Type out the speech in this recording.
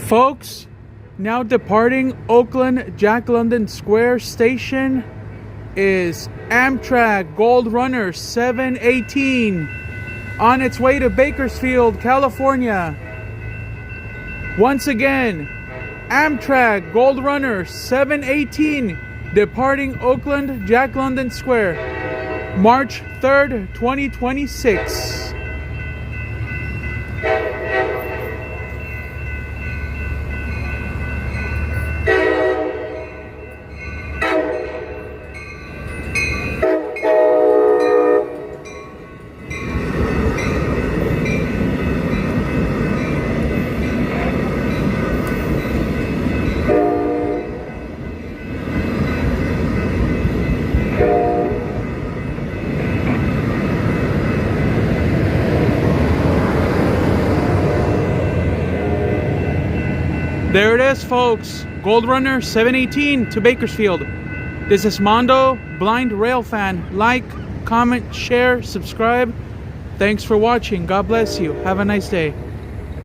Folks, now departing Oakland Jack London Square Station is Amtrak Gold Runner 718 on its way to Bakersfield, California. Once again, Amtrak Gold Runner 718 departing Oakland Jack London Square, March 3rd, 2026. There it is, folks. Gold Runner 718 to Bakersfield. This is Mondo, blind rail fan. Like, comment, share, subscribe. Thanks for watching. God bless you. Have a nice day.